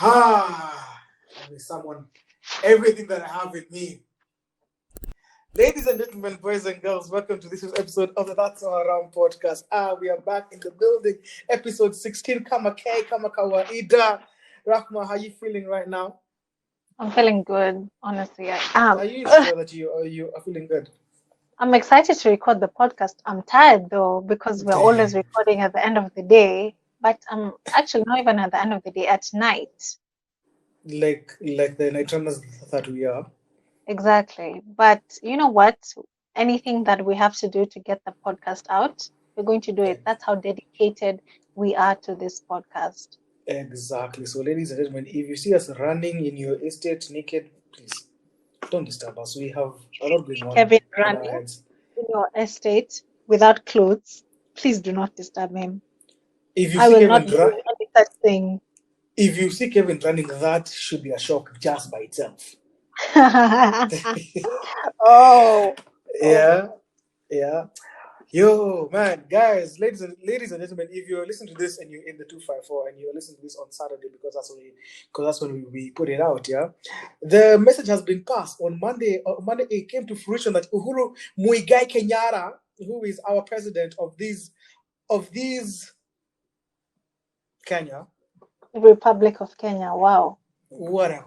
With someone, everything that I have with me. Ladies and gentlemen, boys and girls, welcome to this episode of the That's All Around podcast. We are back in the building, episode 16. Kamake, Kamakawaida. Rahma, how are you feeling right now? I'm feeling good, honestly. I Are am. you sure that you are feeling good? I'm excited to record the podcast. I'm tired though because we're always Damn. recording at the end of the day, but I'm actually not even at the end of the day, at night. Like the night runners that we are. Exactly. But you know what? Anything that we have to do to get the podcast out, we're going to do it. That's how dedicated we are to this podcast. Exactly. So, ladies and gentlemen, if you see us running in your estate naked, please don't disturb us. We have a lot going on Kevin in our running heads. in your estate without clothes, please do not disturb him. If you I see will not Kevin, be doing any such thing. if you see Kevin running, that should be a shock just by itself. Oh, oh. Yeah, yeah. Yo, man, guys, ladies and gentlemen, if you're listening to this and you're in the 254 and you're listening to this on Saturday because that's when we put it out, yeah. The message has been passed on Monday. On Monday, it came to fruition that Uhuru Muigai Kenyatta, who is our president of these Kenya, Republic of Kenya. Wow. whatever,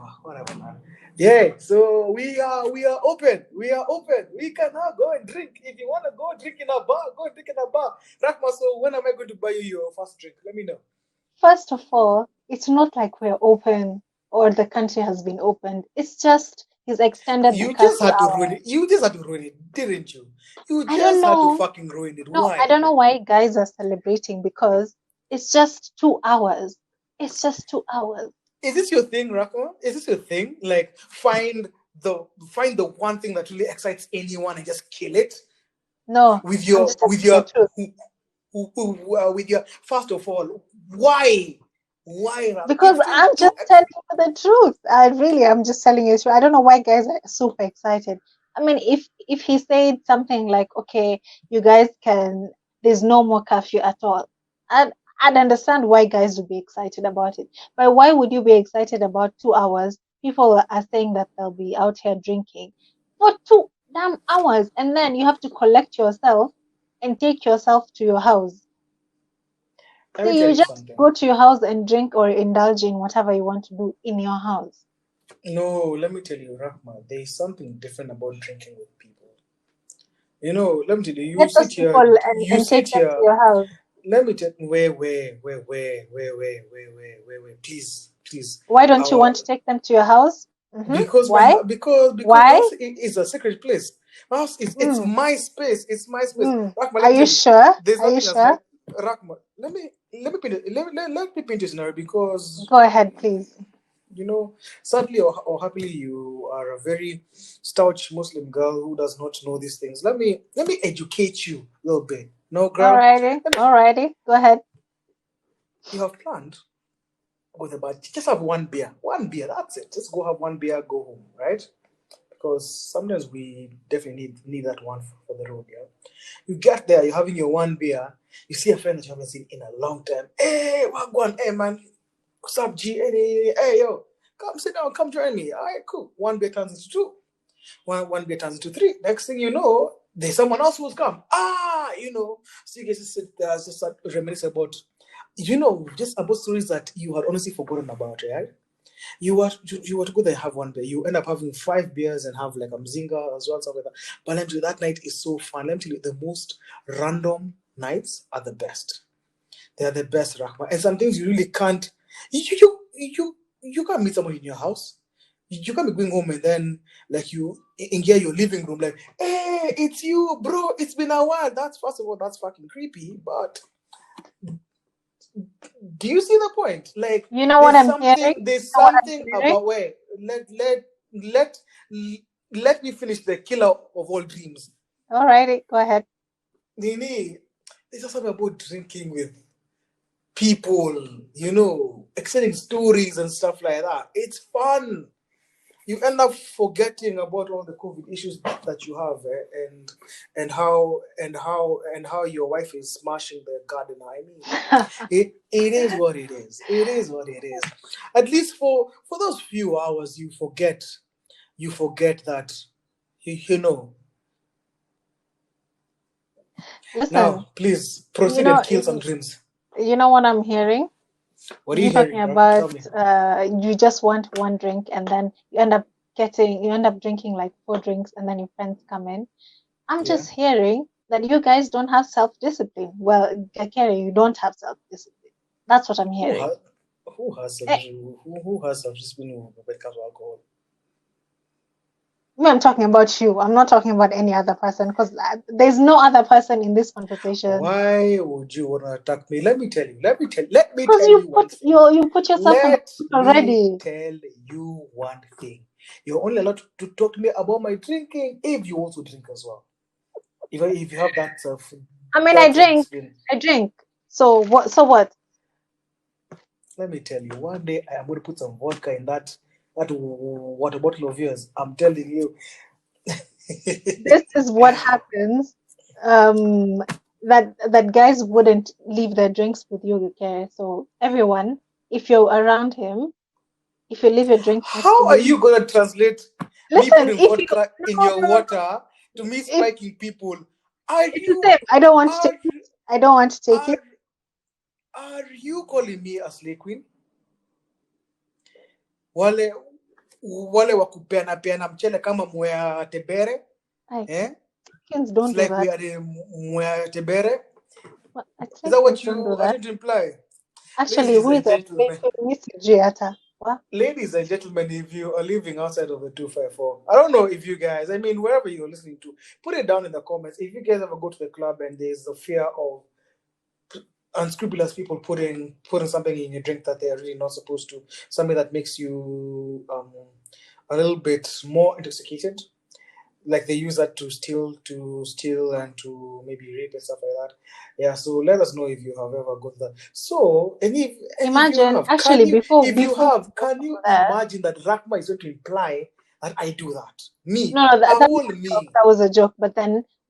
man. Yeah, so we are open. We are open. We can now go and drink. If you want to go drink in a bar, go drink in a bar. Rakma, so when am I going to buy you your first drink? Let me know. First of all, it's not like we're open or the country has been opened. It's just he's extended the You just curfew had to ruin hour. it. You just had to ruin it, didn't you? You I don't just had to know. fucking ruin it. No, I Why? don't know why guys are celebrating because it's just 2 hours. It's just 2 hours. Is this your thing, Rakma? Is this your thing? Like find the one thing that really excites anyone and just kill it No, with I'm your just with telling you the your truth. with your. First of all, why Because it's still I'm too just telling you the truth. I'm just telling you the truth. I don't know why guys are super excited. I mean, if he said something like, "Okay, you guys can," there's no more curfew at all. I'd understand why guys would be excited about it. But why would you be excited about 2 hours? People are saying that they'll be out here drinking for 2 damn hours, and then you have to collect yourself and take yourself to your house. Let So me tell you you just something. go to your house and drink or indulge in whatever you want to do in your house. No, let me tell you, Rahma, there's something different about drinking with people. Let me tell you, Get those people you and take sit them to here. your house. Let me tell where, please. Why don't you Our want to take them to your house? because my Why? hou- because my Why? house is a secret place. My house is it's Mm, my space. It's my space. mm. Rahma, let Are me you tell you, sure? there's Are you nothing as sure? nice. Rahma, let me paint it. Let me paint a scenario because Go ahead, please. you know, sadly or happily, you are a very stout Muslim girl who does not know these things. Let me educate you a little bit. No, girl, Alrighty, alrighty. Go ahead. you have planned with about just have one beer. That's it. Just go have one beer, go home, right? Because sometimes we definitely need that one for the road. Yeah, you get there, you're having your one beer. You see a friend that you haven't seen in a long time. Hey, what going? Hey, man, what's up, G? Hey, yo, come sit down, come join me. All right, cool. One beer turns into two. One beer turns into three. Next thing you know, there's someone else who's come. So you guys just sit there, just start reminisce about, just about stories that you had honestly forgotten about, right? You were to go there and have one beer. You end up having five beers and have like a mzinga as well, stuff like that. But let me tell you, that night is so fun. Let me tell you, the most random nights are the best. They are the best, Rahma. And some things you really can't. You can't meet someone in your house. You can't be going home and then like you in here your living room like, hey, it's you, bro. It's been a while. That's first of all, that's fucking creepy. But do you see the point? Like, You know what there's I'm hearing? something. You There's know what I'm something hearing? about where let let me finish the killer of all dreams. Alrighty, go ahead. Nini, there's just something about drinking with people, exchanging stories and stuff like that. It's fun. you end up forgetting about all the COVID issues that you have, and how your wife is smashing the garden. I mean, it is what it is. It is what it is. At least for those few hours, you forget that you know. Listen, Now, please you proceed and know, kill some dreams. you know what I'm hearing? What are you You talking hearing, bro? about Tell me. you just want one drink and then you end up drinking like four drinks and then your friends come in. I'm Yeah. just hearing that you guys don't have self-discipline. Well, Kerry, you don't have self-discipline. That's what I'm Who hearing. has who has Eh, who has self-discipline when it comes to alcohol? Me, I'm talking about you. I'm not talking about any other person because there's no other person in this conversation. Why would you want to attack me? Let me tell you. Let me Because tell you one thing. you put yourself on the Let spot me already. tell you one thing. You're only allowed to talk to me about my drinking if you also drink as well. If you have I mean, that self discipline. I drink. So what? So what? Let me tell you. One day I am going to put some vodka in that water bottle of yours. I'm telling you. This is what happens. Um, that guys wouldn't leave their drinks with you, okay? So everyone, if you're around him, if you leave your drinks next to How are him, you going to translate me listen. putting If you vodka in no your no no, water to me if spiking people? Are it's the you same. I don't want to take are it. I don't want to take are it. are you calling me a slay queen? Wale wa kupeana peana mchele kama mwea tebere, Like eh? Athenians It's don't do like that. we are the mwea tebere. Well, Is that Athenians what don't do you are that. trying to imply? Actually, Ladies who is and that? gentlemen, What? ladies and gentlemen, if you are living outside of the 254, I don't know if you guys, I mean, wherever you're listening to, put it down in the comments. If you guys ever go to the club and there's a fear of unscrupulous people putting something in your drink that they're really not supposed to, something that makes you a little bit more intoxicated, like they use that to steal and to maybe rape and stuff like that. Yeah, so let us know if you have ever got that. So, and if you Imagine, have, can actually, you if you before we have, go can you there, imagine that Rahma is going to imply that I do that? Me, no, no, a that was whole a joke. me, That was a joke.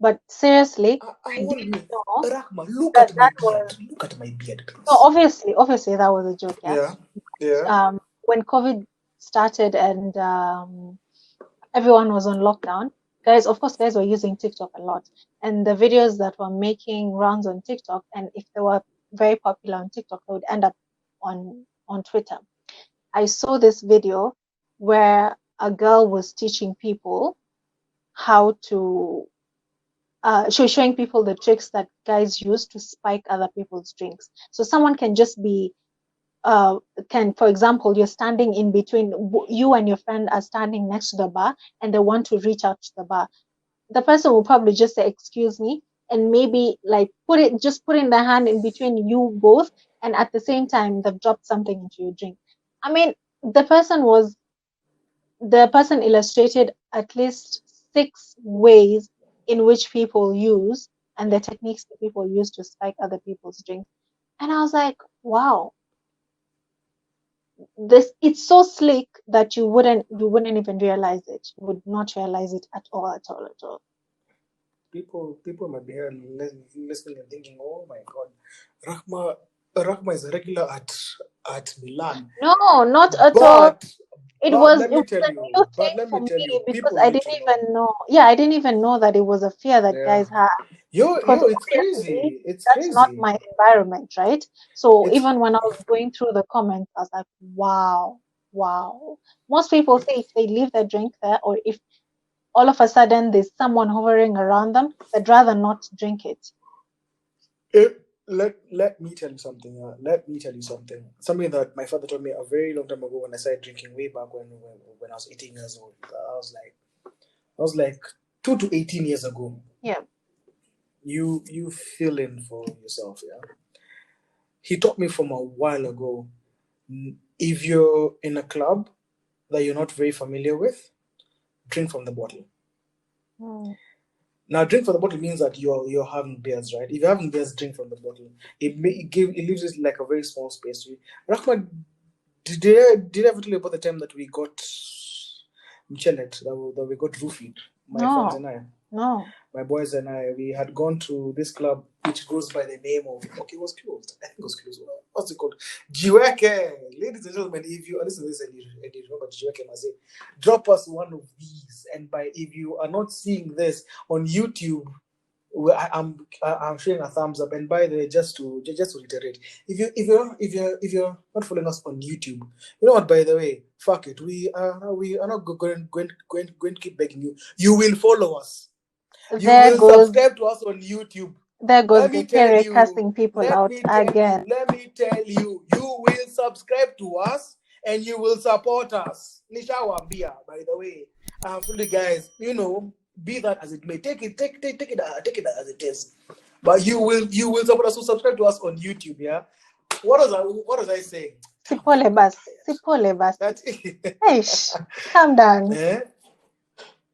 But seriously, a I whole did me. know Rahma, look that at my that beard. was Look at my beard, no. please. Obviously, that was a joke. Yeah. Yeah, yeah. When COVID started and everyone was on lockdown, guys, of course, guys were using TikTok a lot, and the videos that were making rounds on TikTok, and if they were very popular on TikTok, they would end up on Twitter. I saw this video where a girl was teaching people how to she was showing people the tricks that guys use to spike other people's drinks. So someone can just be uh for example, you're standing in between, you and your friend are standing next to the bar and they want to reach out to the bar. The person will probably just say, excuse me, and maybe like put in the hand in between you both, and at the same time they've dropped something into your drink. I mean, the person was the person illustrated at least six ways in which people use and the techniques that people use to spike other people's drinks. And I was like, wow, this it's so slick that you wouldn't even realize it. You would not realize it at all, at all, at all. People might be here listening and thinking, "Oh my God, Rahma is a regular at Milan." No, not at all. But but let It me was tell a new you, but thing let me for tell me you, because people I need didn't to know. even know. Yeah, I didn't even know that it was a fear that Yeah, guys have. Because it's obviously crazy. It's that's not crazy. my environment, right? So It's even when I was going through the comments, I was like, wow, wow. Most people say if they leave their drink there, or if all of a sudden there's someone hovering around them, they'd rather not drink it. it, let me tell you something. Let me tell you something. Something that my father told me a very long time ago when I started drinking way back when I was 18 years old. I was like 2 to 18 years ago. Yeah. You fill in for yourself. Yeah. He taught me from a while ago. If you're in a club that you're not very familiar with, drink from the bottle. Mm. Now, drink from the bottle means that you're having beers, right? If you're having beers, drink from the bottle. It leaves it like a very small space to you. Rahman, did I ever tell you about the time that we got Mchelet that we got roofied. My friends and I. No. My boys and I, we had gone to this club which goes by the name of, okay, it was closed. I think it was closed. What's it called? Jiweke. Ladies and gentlemen, if you listen to this and you remember Jiweke Maze, drop us one of these. And by if you are not seeing this on YouTube, I'm showing a thumbs up. And by the way, just to reiterate, if you're not following us on YouTube, you know what? By the way, fuck it. We are not going to keep begging you. You will follow us. You will subscribe to us on YouTube. There goes the Kerry casting people out again. Let me tell you, you will subscribe to us and you will support us. Nisha Wambia, by the way. Fully guys, you know, be that as it may. Take it as it is. But you will support us. So subscribe to us on YouTube, yeah. What was I saying? Sipole bas. That's it. Eish, calm down.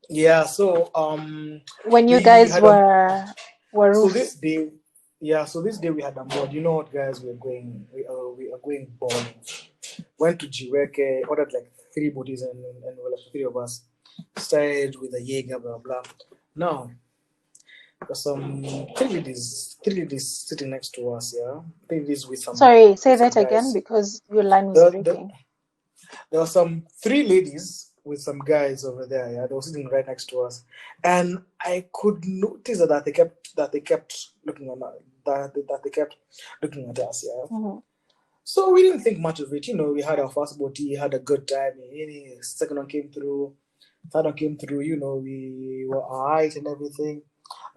Yeah, so when you guys were so this day we had a mod. You know what, guys? We are going bowling. Went to Jiweke, ordered like 3 bodies and we were like 3 of us. Started with a Jaeger, blah blah. Now there's some 3 ladies sitting next to us, yeah. 3 ladies with some. Sorry, say that again because your line was breaking. There were some 3 ladies with some guys over there, yeah. They were sitting right next to us, and I could notice that they kept looking at they kept looking at us, yeah. Mm-hmm. So we didn't think much of it, you know. We had our first booty, had a good time. Second one came through, third one came through. You know, we were alright and everything.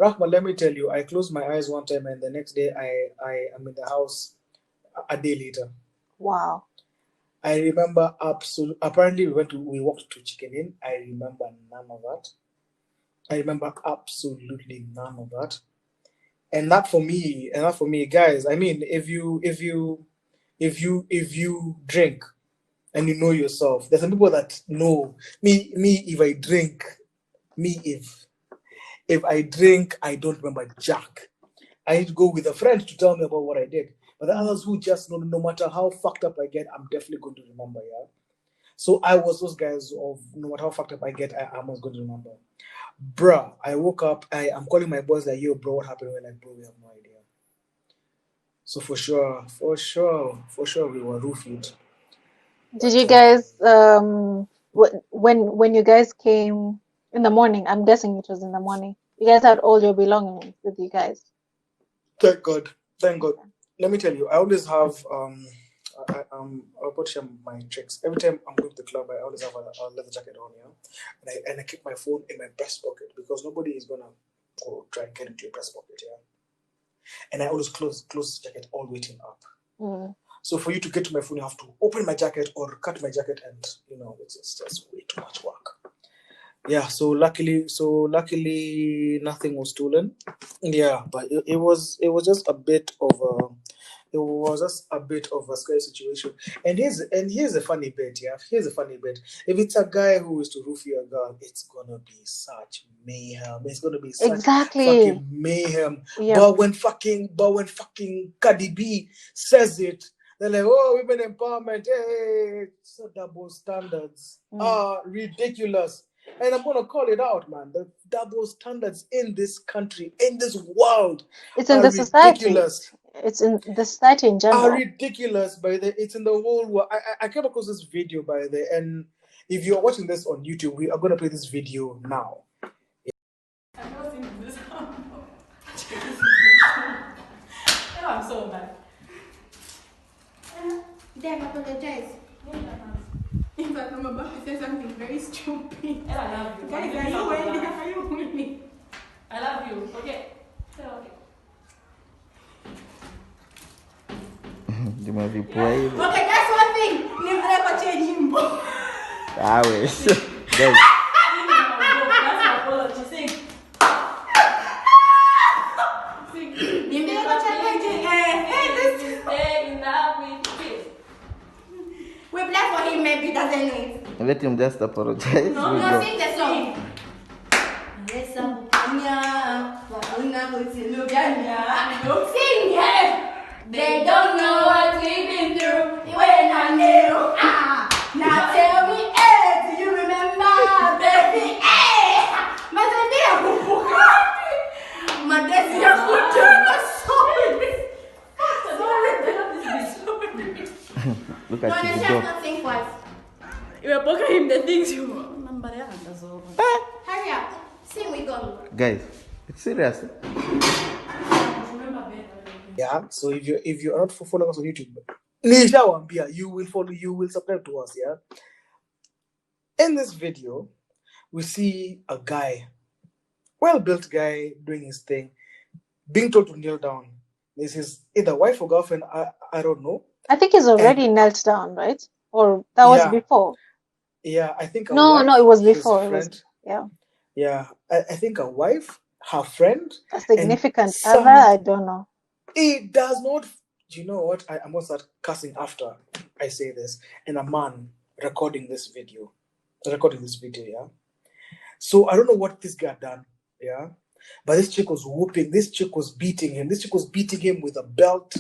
Rahma, let me tell you, I closed my eyes one time, and the next day I am in the house a day later. Wow. I remember apparently we walked to Chicken Inn. I remember none of that. I remember absolutely none of that. And that for me, guys, I mean, if you drink and you know yourself, there's some people that know me, if I drink, if I drink, I don't remember jack. I need to go with a friend to tell me about what I did. But the others who just know, no matter how fucked up I get, I'm definitely going to remember, yeah? So I was those guys of, no matter how fucked up I get, I'm always going to remember. Bruh, I woke up, I'm calling my boys like, yo, bro, what happened? We're like, bro, we have no idea. So for sure, we were roofied. Did you guys, when you guys came in the morning, I'm guessing it was in the morning, you guys had all your belongings with you guys? Thank God. Let me tell you, I always have I'll put share my tricks. Every time I'm going to the club, I always have a leather jacket on, yeah. And I keep my phone in my breast pocket because nobody is gonna try and get into your breast pocket, yeah. And I always close the jacket all waiting up. So for you to get to my phone, you have to open my jacket or cut my jacket, and you know it's just way too much work. Yeah, so luckily nothing was stolen. Yeah, but it was just a bit of a scary situation. And here's a funny bit, yeah. Here's a funny bit. If it's a guy who is to roof your girl, it's gonna be such mayhem. It's gonna be such fucking mayhem. Yeah. But when fucking Cardi B says it, they're like, oh, women empowerment, hey, so double standards are ridiculous. And I'm going to call it out, man. The double standards in this country, in this world, it's in the ridiculous. Society. It's in the society in general. Are ridiculous, it's in the whole world. I came across this video, and if you're watching this on YouTube, we are going to play this video now. I've never seen this. I'm so bad. Dad, apologize. In fact, I'm about to say something very stupid. I love you. Guys, are you winning? I love you. Okay. Say okay. You might be playing. Okay, that's one thing. Never change him. Always. Guys. That's my apology. Sing. We play for him, maybe doesn't know it. Let him just apologize. No, sing the song. Sing, yeah. They don't know what we've been through. When I knew, now tell me, do you remember You were poking him the things you remember. Hurry up. Sing we go. Guys, it's serious. Remember better. Yeah. So if you're not following us on YouTube, Nishawambia, you will follow. You will subscribe to us. Yeah. In this video, we see a guy, well-built guy, doing his thing, being told to kneel down. This is either wife or girlfriend. I don't know. I think he's already And knelt down, right? Or that was yeah, before. yeah. I think a No, wife, it was his before. It was, friend. yeah. Yeah, I think a wife, her friend, A and significant other. some. I don't know. It does not. Do you know what? I'm gonna start cussing after I say this. And a man recording this video, yeah. So I don't know what this guy done, yeah. But this chick was whooping. This chick was beating him. This chick was beating him with a belt.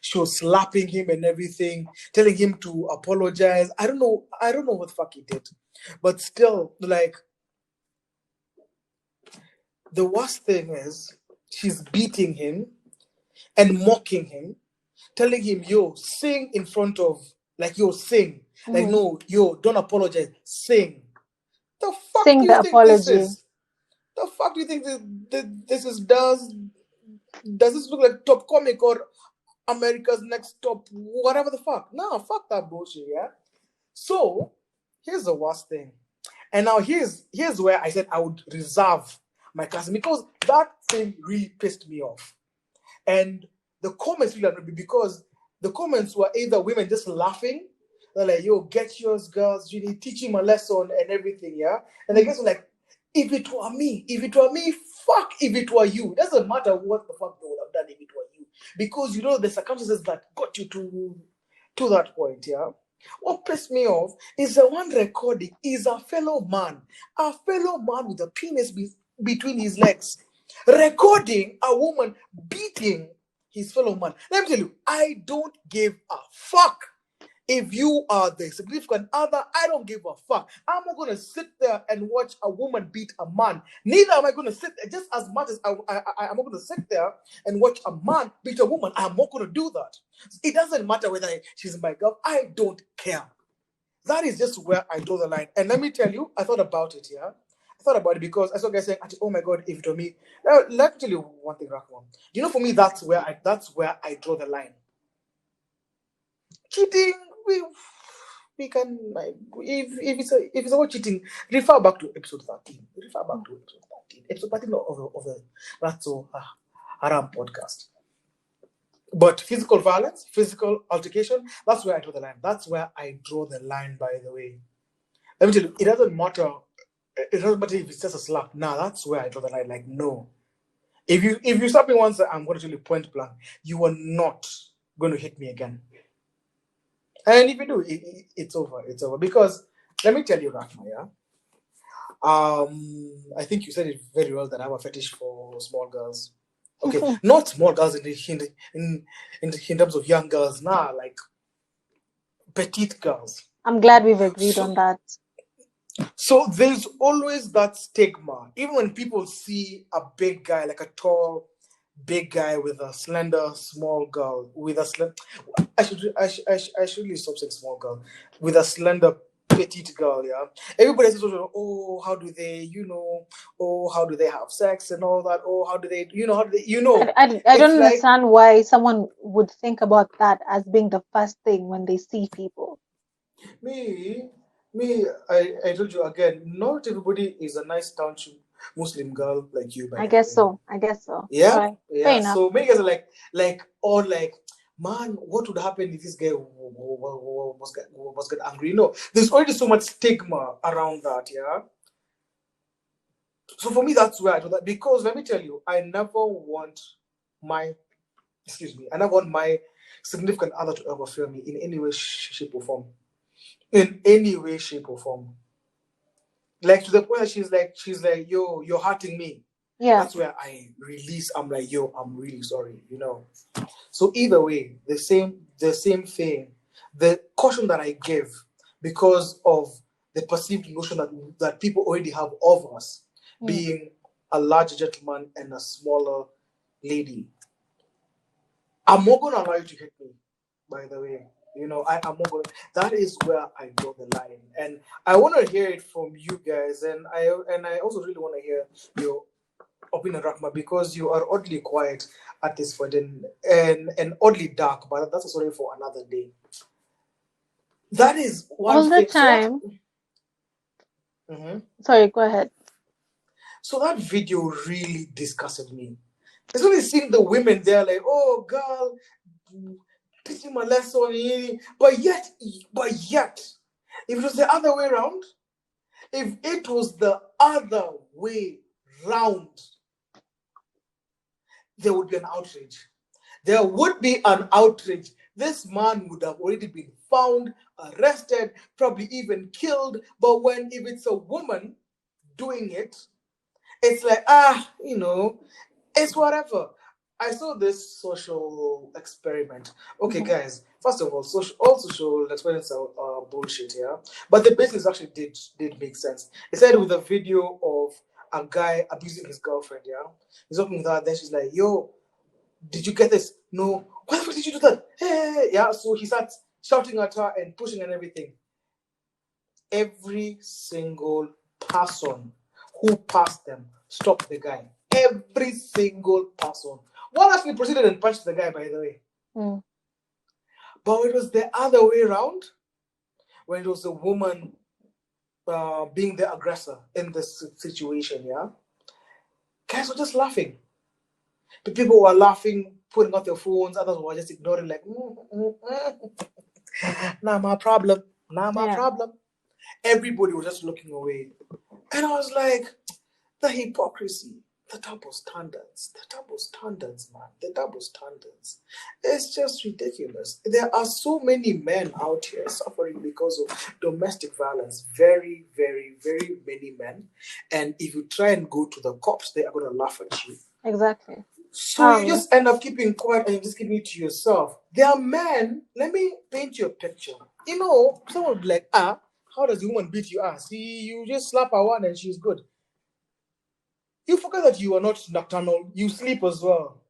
She was slapping him and everything, telling him to apologize. I don't know. I don't know what the fuck he did, but still, like, the worst thing is she's beating him and mocking him, telling him, yo, sing in front of, like, yo, sing. Like, Mhm. no, yo, don't apologize, sing. The fuck Sing do the you think this apology. is? The fuck do you think this is? Does this look like Top Comic or America's Next Top, whatever the fuck? No, fuck that bullshit, yeah? So, here's the worst thing. And now here's where I said I would reserve my class, because that thing really pissed me off. And the comments really annoyed me, because the comments were either women just laughing, they're like, yo, get yours, girls, you need teach him a lesson and everything, yeah? And the guys were like, if it were me, fuck if it were you. Doesn't matter what the fuck they would have done if it were you. Because you know the circumstances that got you to that point, yeah? What pissed me off is the one recording is a fellow man with a penis between his legs, recording a woman beating his fellow man. Let me tell you, I don't give a fuck. If you are the significant other, I don't give a fuck. I'm not going to sit there and watch a woman beat a man. Neither am I going to sit there, just as much as I'm not going to sit there and watch a man beat a woman. I'm not going to do that. It doesn't matter whether she's my girl. I don't care. That is just where I draw the line. And let me tell you, I thought about it, yeah? I thought about it because I saw guys saying, oh my God, if it were me. Now, let me tell you one thing, Rahma. You know, for me, that's where I draw the line. Cheating, we can, like, if it's about cheating, refer back to episode 13. Episode 13 of the That's So Haraam podcast. But physical violence, physical altercation, that's where I draw the line. That's where I draw the line, by the way. Let me tell you, it doesn't matter. It doesn't matter if it's just a slap. Nah, that's where I draw the line. Like, no. If you slap me once, I'm going to tell you point blank, you are not going to hit me again. And if you do, it's over. It's over. Because let me tell you, Rahma, yeah. I think you said it very well that I have a fetish for small girls. Okay, not small girls in terms of young girls, nah, like petite girls. I'm glad we've agreed on that. So there's always that stigma, even when people see a big guy, like a tall, big guy with a slender, small girl, with a slender. I should really stop saying small girl, with a slender, petite girl. Yeah, everybody says, oh, how do they, how do they have sex and all that? Oh, how do they, I don't It's like understand why someone would think about that as being the first thing when they see people. I told you again, not everybody is a nice township Muslim girl like you, by I the guess way. so. I guess so. Yeah, All right. Fair yeah. enough. So many guys are like, or like, man, what would happen if this guy was get angry? There's already so much stigma around that. Yeah. So for me, that's where I do that, because let me tell you, I never want my significant other to ever fail me in any way, shape, or form. In any way, shape, or form. Like, to the point that she's like, yo, you're hurting me. Yeah. That's where I release. I'm like, yo, I'm really sorry. So either way, the same thing. The caution that I give, because of the perceived notion that people already have of us, being a larger gentleman and a smaller lady. I'm not gonna allow you to hit me, by the way. You know, I'm not going. That is where I draw the line, and I want to hear it from you guys, and I also really want to hear your opinion, Rahma, because you are oddly quiet at this point and oddly dark, but that's a story for another day. That is one All the thing. time. Mhm. Sorry, go ahead. So that video really disgusted me. It's only seeing the women there like, oh girl, teaching my lesson, but yet, if it was the other way around, if it was the other way round, there would be an outrage. There would be an outrage. This man would have already been found, arrested, probably even killed. But if it's a woman doing it, it's like, it's whatever. I saw this social experiment. Okay, guys, first of all, all social experiments are bullshit, yeah? But the basis actually did make sense. It started with a video of a guy abusing his girlfriend, yeah? He's talking with her, then she's like, yo, did you get this? No. Why the fuck did you do that? Hey, yeah. So he starts shouting at her and pushing and everything. Every single person who passed them stopped the guy. Every single person. One actually proceeded and punched the guy, by the way. Mm. But it was the other way around, when it was the woman being the aggressor in this situation, yeah? Guys were just laughing. The people were laughing, putting out their phones, others were just ignoring, like, not my problem. Not my Yeah. problem. Everybody was just looking away. And I was like, the hypocrisy, the double standards, man. The double standards. It's just ridiculous. There are so many men out here suffering because of domestic violence. Very, very, very many men. And if you try and go to the cops, they are going to laugh at you. Exactly. So you just end up keeping quiet and you just keeping it to yourself. There are men, let me paint you a picture. You know, someone would be like, how does the woman beat you? See, you just slap her one and she's good. You forget that you are not nocturnal, you sleep as well.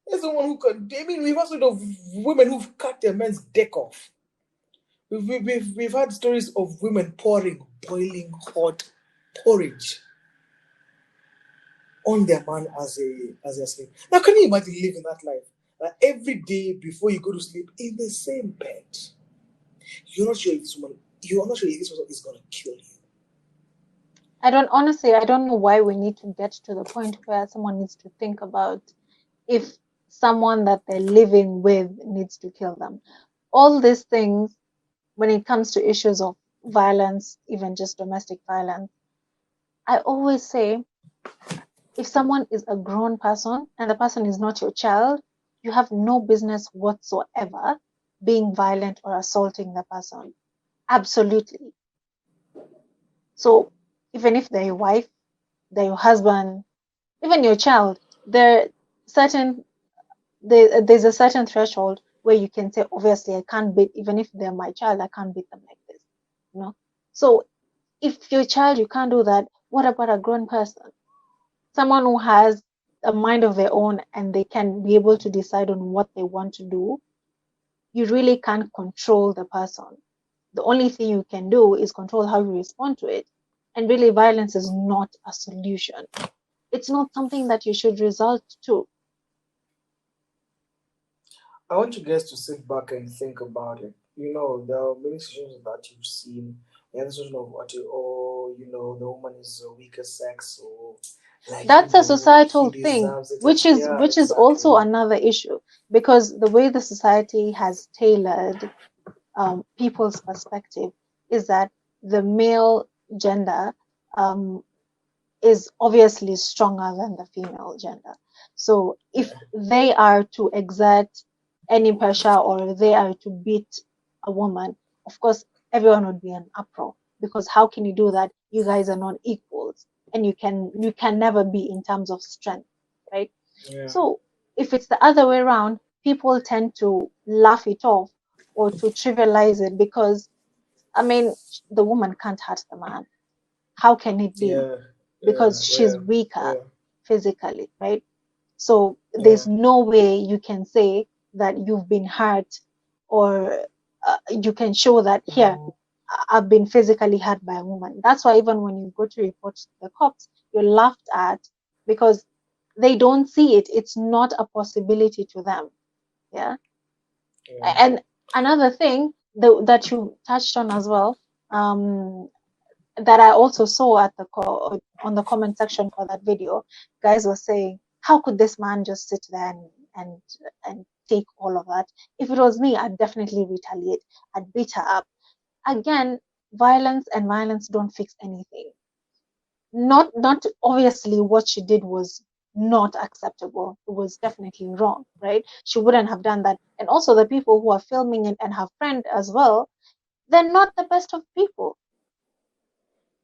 There's someone who can, we've also heard of women who've cut their men's dick off. We've had stories of women pouring boiling hot porridge on their man as they sleep. Now, can you imagine living that life? Every day before you go to sleep in the same bed, you're not sure if this person is gonna kill you. I don't know why we need to get to the point where someone needs to think about if someone that they're living with needs to kill them. All these things, when it comes to issues of violence, even just domestic violence, I always say, if someone is a grown person and the person is not your child, you have no business whatsoever being violent or assaulting the person. Absolutely. So even if they're your wife, they're your husband, even your child, there's a certain threshold where you can say, obviously, I can't beat, even if they're my child, I can't beat them like this. You know? So if your child, you can't do that, what about a grown person? Someone who has a mind of their own and they can be able to decide on what they want to do. You really can't control the person. The only thing you can do is control how you respond to it. And really, violence is not a solution. It's not something that you should resort to. I want you guys to sit back and think about it. You know, there are many situations that you've seen. The other situation of the woman is a weaker sex, or That's a societal he thing, deserves it. which is also Exactly. another issue, because the way the society has tailored people's perspective is that the male gender is obviously stronger than the female gender. So if they are to exert any pressure or they are to beat a woman, of course, everyone would be an uproar, because how can you do that? You guys are not equals, and you can never be in terms of strength, right? Yeah. So if it's the other way around, people tend to laugh it off or to trivialize it, because I mean, the woman can't hurt the man. How can it be? Yeah. Because she's Yeah. weaker Yeah. physically, right? So Yeah. there's no way you can say that you've been hurt or you can show that here I've been physically hurt by a woman. That's why even when you go to report to the cops, you're laughed at because they don't see it. It's not a possibility to them. Yeah. Yeah. And another thing that you touched on as well, that I also saw at on the comment section for that video, guys were saying, how could this man just sit there and take all of that? If it was me, I'd definitely retaliate. I'd beat her up. Again, violence and violence don't fix anything. Not obviously what she did was not acceptable. It was definitely wrong, right? She wouldn't have done that. And also the people who are filming it and her friend as well, they're not the best of people.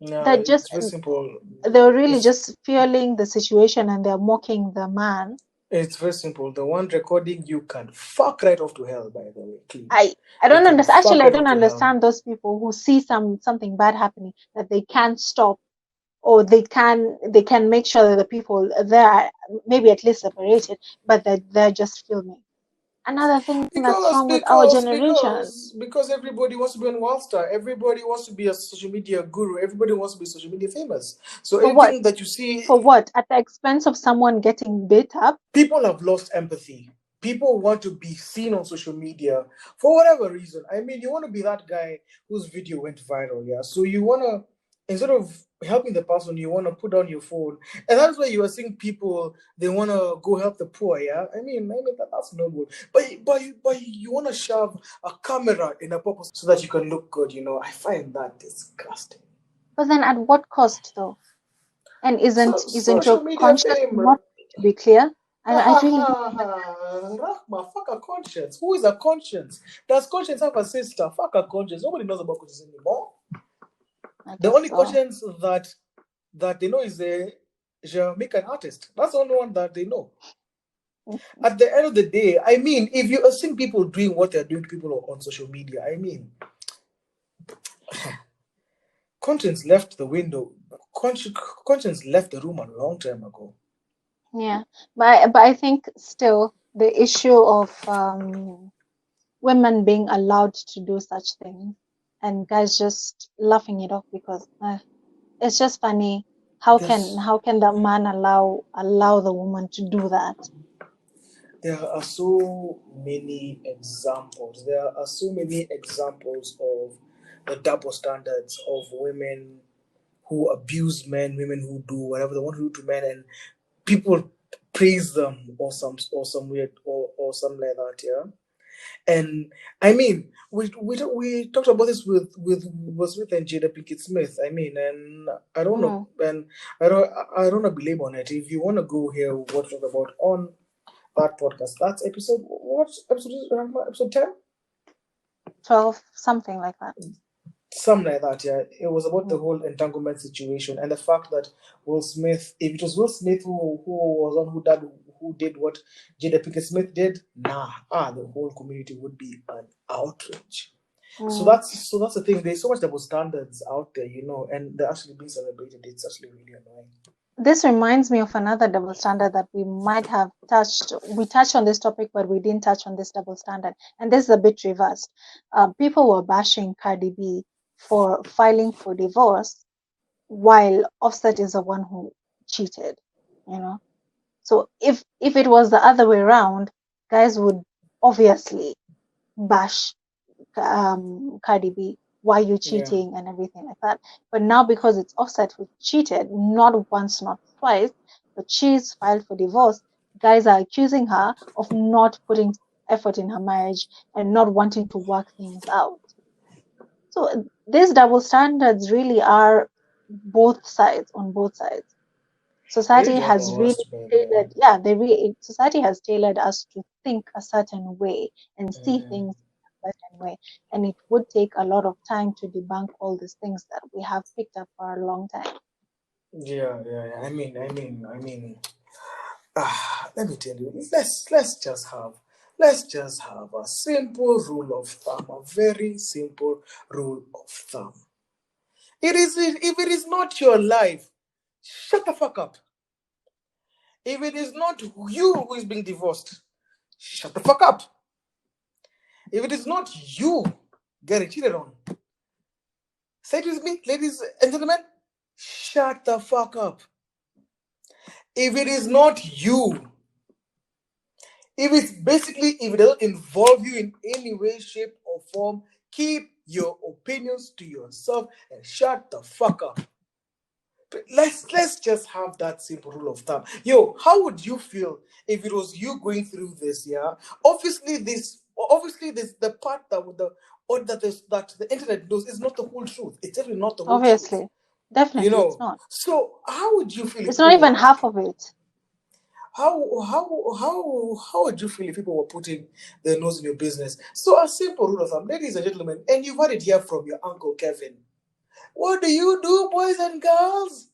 No, They're it's just very simple. they're really It's just feeling the situation and they're mocking the man. it's very simple. The one recording, you can fuck right off to hell, by the way. Clean. I You don't can understand. fuck Actually, I right off don't to hell. understand those people who see something bad happening that they can't stop, or they can make sure that the people there are maybe at least separated, but that they're just filming. Another thing that's wrong with our generation. Because everybody wants to be on Wallstar. Everybody wants to be a social media guru. Everybody wants to be social media famous. So For what? anything that you see, For what? At the expense of someone getting beat up? people have lost empathy. People want to be seen on social media for whatever reason. I mean, you want to be that guy whose video went viral, yeah? So you want to, instead of helping the person, you want to put down your phone. And that's why you are seeing people, they want to go help the poor, yeah? I mean that's noble. But you want to shove a camera in a purpose so that you can look good, you know? I find that disgusting. But then at what cost, though? And isn't your Social media conscience fame. not to be clear? I really Rahma, fuck a conscience. Who is a conscience? Does conscience have a sister? Fuck a conscience. Nobody knows about conscience anymore. I The guess only so. conscience that they know is a Jamaican artist. That's the only one that they know. At the end of the day, I mean, if you are seeing people doing what they're doing to people on social media, I mean, conscience left the window. Conscience left the room a long time ago. Yeah, but I think still the issue of women being allowed to do such things and guys just laughing it off because it's just funny. How can the man allow the woman to do that? There are so many examples. There are so many examples of the double standards of women who abuse men, women who do whatever they want to do to men, and people praise them or some weird or something like that. Yeah. And I mean, we talked about this with Smith and Jada Pinkett Smith. I mean, and I don't know, and I don't want to blame on it. If you want to go here, what talk about on that podcast? That's episode. What episode is it? Episode 10? 12, something like that. Something like that. Yeah, it was about the whole entanglement situation and the fact that Will Smith. If it was Will Smith who was on who did what Jada Pinkett Smith did, the whole community would be an outrage. So that's the thing. There's so much double standards out there, you know, and they're actually being celebrated. It's actually really annoying. This reminds me of another double standard that we might have touched. We touched on this topic, but we didn't touch on this double standard. And this is a bit reversed. People were bashing Cardi B for filing for divorce, while Offset is the one who cheated. You know, so if it was the other way around, guys would obviously bash Cardi B, why you cheating and everything like that. But now because it's Offset who cheated, not once, not twice, but she's filed for divorce, guys are accusing her of not putting effort in her marriage and not wanting to work things out. So these double standards really are on both sides. Society has really tailored, society has tailored us to think a certain way and see things a certain way. And it would take a lot of time to debunk all these things that we have picked up for a long time. Yeah. I mean, let me tell you, let's just have a simple rule of thumb, a very simple rule of thumb. If it is not your life, shut the fuck up. If it is not you who is being divorced, shut the fuck up. If it is not you getting cheated on, say it with me, ladies and gentlemen, shut the fuck up. If it is not you, if it doesn't involve you in any way, shape, or form, keep your opinions to yourself and shut the fuck up. Let's just have that simple rule of thumb. Yo, how would you feel if it was you going through this? Yeah, obviously this the part that the internet knows is not the whole truth. It's definitely not the whole truth. Obviously. Definitely, it's not. So how would you feel if It's not people even were half of it. how would you feel if people were putting their nose in your business? So a simple rule of thumb, ladies and gentlemen, and you've heard it here from your uncle Kevin. What do you do, boys and girls?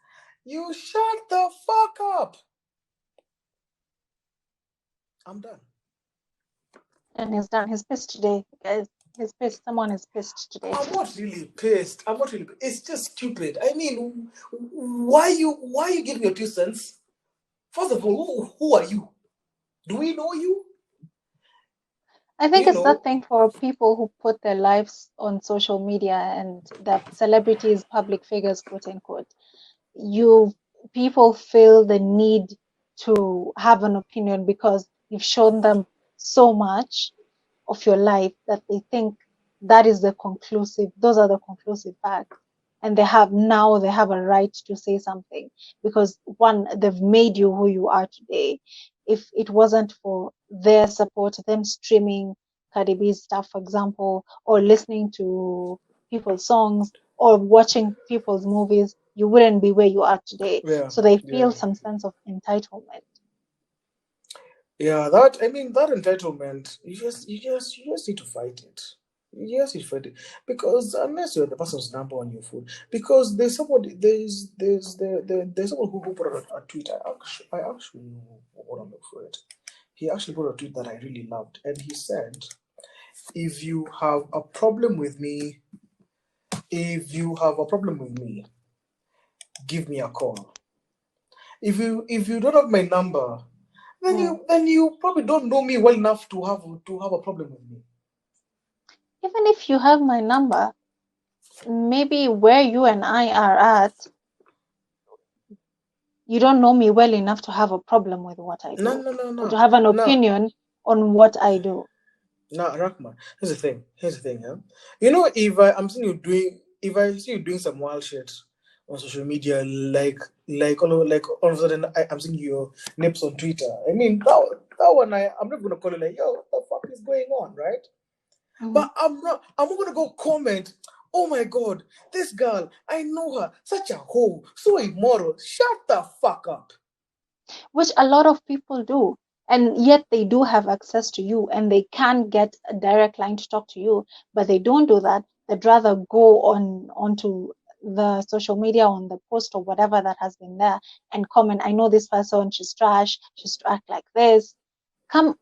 You shut the fuck up. I'm done. And he's done. He's pissed today, guys. He's pissed. Someone is pissed today. I'm not really pissed. It's just stupid. I mean, why you giving your 2 cents? First of all, who are you? Do we know you? I think You it's that know, thing for people who put their lives on social media and the celebrities, public figures, quote unquote. People feel the need to have an opinion because you've shown them so much of your life that they think those are the conclusive facts. And they have a right to say something because one, they've made you who you are today. If it wasn't for their support, them streaming Cardi B's stuff, for example, or listening to people's songs or watching people's movies, you wouldn't be where you are today. yeah, So they yeah. feel some sense of entitlement. Yeah, that that entitlement, you just need to fight it. You just need to fight it because unless you're the person's number on your phone, because there's someone who put out a tweet. I actually want to look for it. He actually put a tweet that I really loved, and he said, "If you have a problem with me, give me a call. If you don't have my number, then you probably don't know me well enough to have a problem with me." Even if you have my number, maybe where you and I are at, you don't know me well enough to have a problem with what I No, do no, no, or to no, have an no, opinion on what I do. no, Rahma. Here's the thing, yeah. You know, if I see you doing some wild shit on social media, like all of a sudden I'm seeing your nips on Twitter. I mean, that one I'm not gonna call you like, yo, what the fuck is going on, right? Mhm. But I'm not gonna go comment. Oh my god, this girl, I know her, such a hoe, so immoral. Shut the fuck up. Which a lot of people do. And yet they do have access to you and they can get a direct line to talk to you, but they don't do that. They'd rather go onto the social media, on the post or whatever that has been there and comment, I know this person, she's trash, she's to act like this. Come,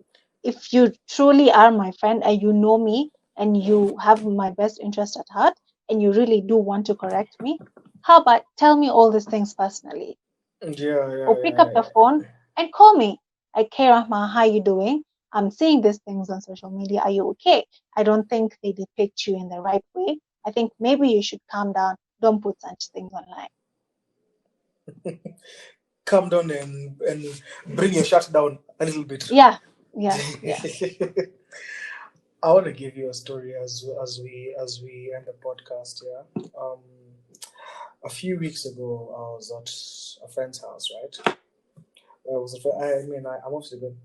if you truly are my friend and you know me and you have my best interest at heart and you really do want to correct me, how about tell me all these things personally? Yeah, yeah, Or pick yeah, up the yeah, phone and call me. Okay, Rahma, how you doing? I'm seeing these things on social media. Are you okay? I don't think they depict you in the right way. I think maybe you should calm down. Don't put such things online. yeah. Calm down and bring your shut down a little bit. Yeah, yeah, yeah. I want to give you a story as we end the podcast. Yeah. A few weeks ago, I was at a friend's house. Right. I'm obviously good.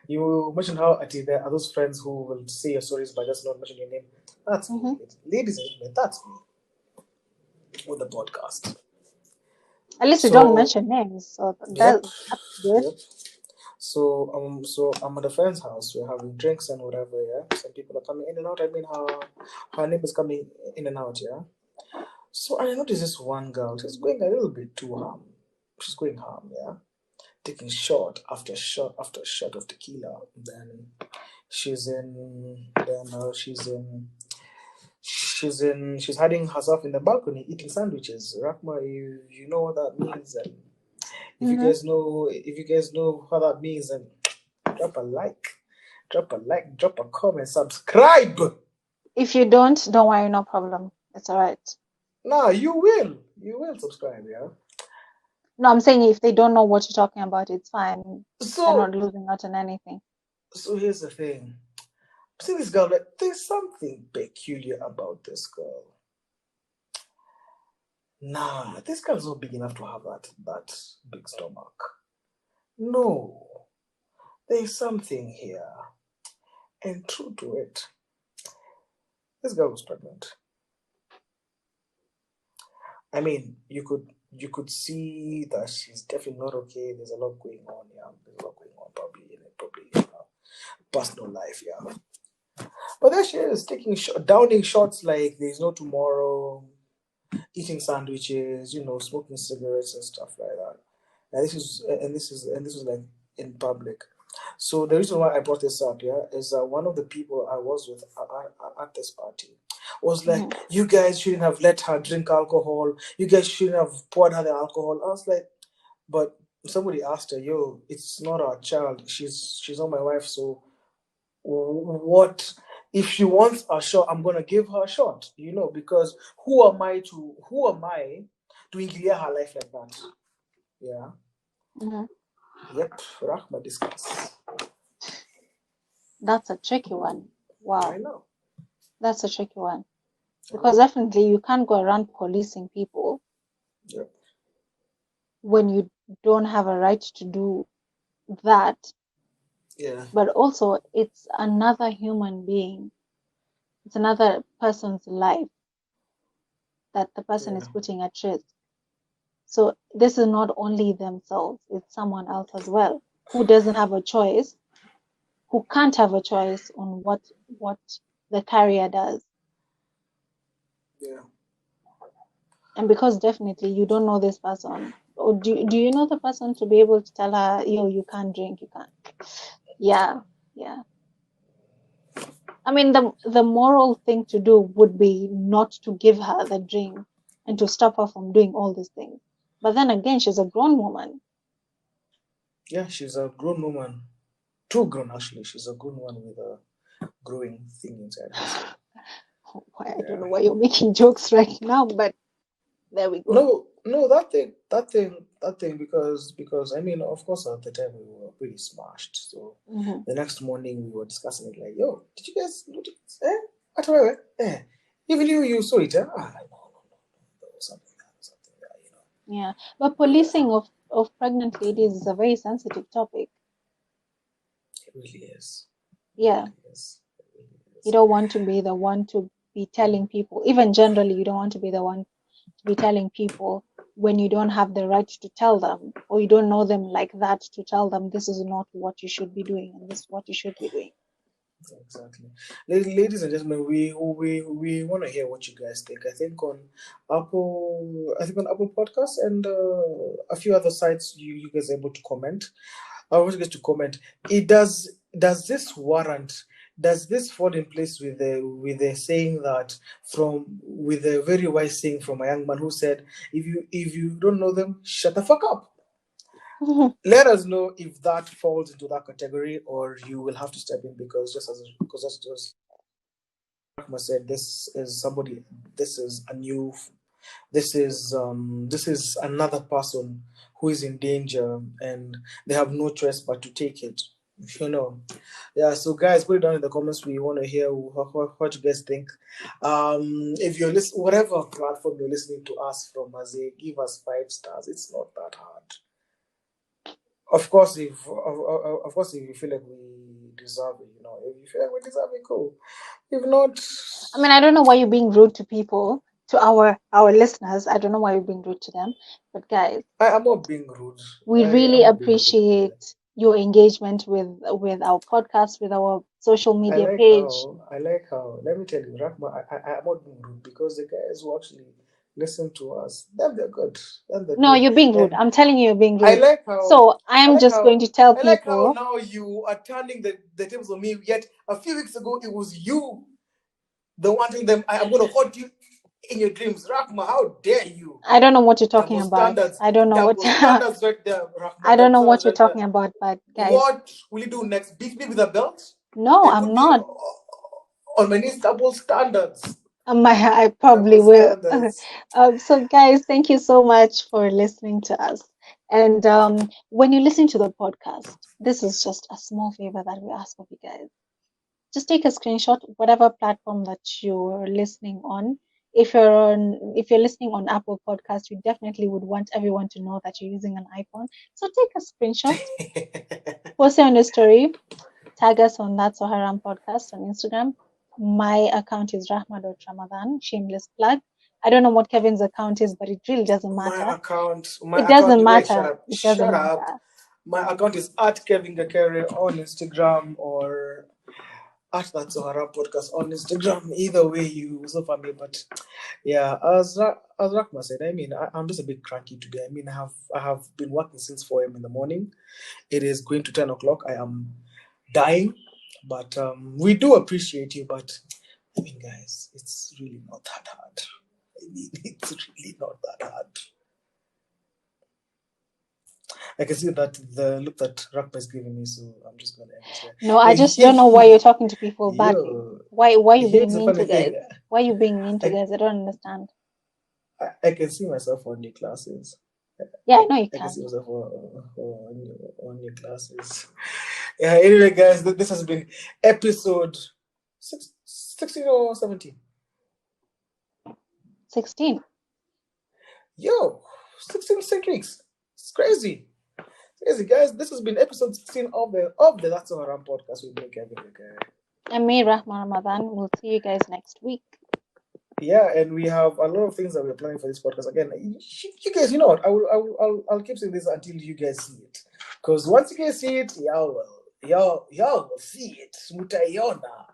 You mentioned how there are those friends who will say your stories but just not mention your name. That's me, Hmm. ladies and gentlemen. That's me with the podcast. At least you don't So, mention names, so yep, that's good. yep. So I'm at a friend's house. We're having drinks and whatever. Yeah, some people are coming in and out. I mean, her name is coming in and out. Yeah. So I noticed this one girl. She's going a little bit too harm. She's going harm. Yeah, taking shot after shot after shot of tequila. Then she's in. Then she's hiding herself in the balcony eating sandwiches. Rahma, you know what that means, and if you Hmm. guys know what that means, then drop a like. drop a like, drop a comment, subscribe. If you don't worry, no problem. It's all right. Nah, you will subscribe, yeah. No, I'm saying if they don't know what you're talking about, it's fine. They're not So losing out on anything. here's the thing. See this girl, like, there's something peculiar about this girl. Nah, this girl's not big enough to have that big stomach. No, there's something here. And true to it, this girl was pregnant. I mean, you could see that she's definitely not okay. There's a lot going on, yeah. There's a lot going on, probably in personal life, yeah. But there she is, downing shots like there's no tomorrow, eating sandwiches, smoking cigarettes and stuff like that. And this was like in public. So the reason why I brought this up, yeah, is that one of the people I was with at this party was like, you guys shouldn't have let her drink alcohol. You guys shouldn't have poured her the alcohol. I was like, but somebody asked her, yo, it's not our child. She's not my wife. So what if she wants a shot? I'm gonna give her a shot. Because who am I to ingilia her life like that? Yeah. Yep. Rahma discuss. That's a tricky one. Wow. I know. That's a tricky one. Because definitely you can't go around policing people. Yep. When you don't have a right to do that. Yeah. But also it's another human being. It's another person's life that the person is putting at risk. So this is not only themselves, it's someone else as well who doesn't have a choice, who can't have a choice on what the carrier does. Yeah. And because definitely you don't know this person, or do you know the person to be able to tell her, yo, you can't drink, you can't. Yeah. I mean, the moral thing to do would be not to give her the drink and to stop her from doing all these things. But then again, she's a grown woman. Yeah, she's a grown woman. Too grown, actually. She's a grown woman with a growing thing inside her. I don't know why you're making jokes right now, but there we go. No, that thing, because I mean, of course, at the time we were pretty smashed. So the next morning we were discussing it like, yo, did you guys notice? Even you saw it, no, there was something there, Yeah, but policing of pregnant ladies is a very sensitive topic. It really is. Yeah. It really is. You don't want to be the one to be telling people, even generally, you don't want to be the one to be telling people when you don't have the right to tell them, or you don't know them like that to tell them this is not what you should be doing and this is what you should be doing. Exactly. Ladies and gentlemen, we want to hear what you guys think. I think on Apple Podcasts and a few other sites you guys are able to comment. I want you guys to comment. Does this warrant? Does this fall in place with the saying that with a very wise saying from a young man who said, if you don't know them, shut the fuck up. Let us know if that falls into that category, or you will have to step in because as Rahma said, this is another person who is in danger and they have no choice but to take it. Yeah, so guys, put it down in the comments. We want to hear what you guys think. If you're listening, whatever platform you're listening to us from, give us 5 stars. It's not that hard. Of course, if you feel like we deserve it, if you feel like we deserve it, cool. If not, I mean, I don't know why you're being rude to people, to our listeners. I don't know why you're being rude to them, but guys, I'm not being rude. we really appreciate your engagement with our podcast, with our social media page. I like how. Let me tell you, Rahma, I'm not being rude because the guys who actually listen to us, they're good. No, you're being rude. I'm telling you, you're being rude. I like how. So I am just going to tell people. I like how now you are turning the tables on me. Yet a few weeks ago, it was you, the one telling them, "I'm going to haunt you in your dreams." Rahma, how dare you? I don't know what you're talking about. I don't know what. Standards right there, Rahma. I don't know what you're talking about, but guys. What will you do next? Beat me with a belt? No, It I'm could be not. on my knees, double standards. I probably Double will. standards. So, guys, thank you so much for listening to us. And when you listen to the podcast, this is just a small favor that we ask of you guys. Just take a screenshot, whatever platform that you're listening on. If you're listening on Apple Podcast, we definitely would want everyone to know that you're using an iPhone. So take a screenshot, post it on your story, tag us on That's So Haram podcast on Instagram. My account is rahma.ramadan, shameless plug. I don't know what Kevin's account is, but it really doesn't matter. My It account, doesn't wait, shut matter. up. It doesn't Shut up. matter. My account is at Kevin Gakere on Instagram or at That's So Haram podcast on Instagram. Either way, you so for me. But yeah, as Rahma said, I mean, I'm just a bit cranky today. I mean, I have been working since 4 a.m. in the morning. It is going to 10 o'clock. I am dying, but we do appreciate you. But I mean, guys, it's really not that hard. I mean, it's really not that hard. I can see that the look that Rahma is giving me, so I'm just gonna end this way. No, I But just don't know why you're talking to people badly. yo, Why you being here's the mean funny to guys? thing. Why you being mean to I, guys? I don't understand. I can see myself on new classes. Yeah, I know you I can see can. myself on new classes. Yeah, anyway, guys, this has been episode 16 or 17. 16. Yo, 16 weeks. It's crazy. Crazy, guys. This has been episode 16 of the That's So Haram podcast with me, Kevin. Okay. And me, Rahma Ramadan. We'll see you guys next week. Yeah, and we have a lot of things that we're planning for this podcast. Again, you guys, you know what? I'll keep saying this until you guys see it. Because once you guys see it, y'all will see it. Mutaiona.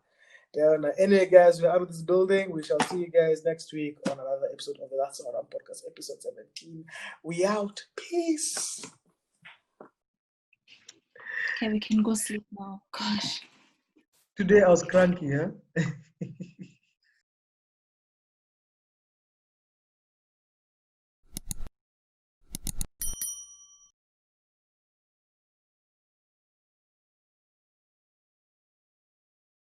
Anyway, guys, we're out of this building. We shall see you guys next week on another episode of the That's So Haram podcast, episode 17. We out. Peace. Okay, we can go sleep now. Gosh. Today I was cranky, huh?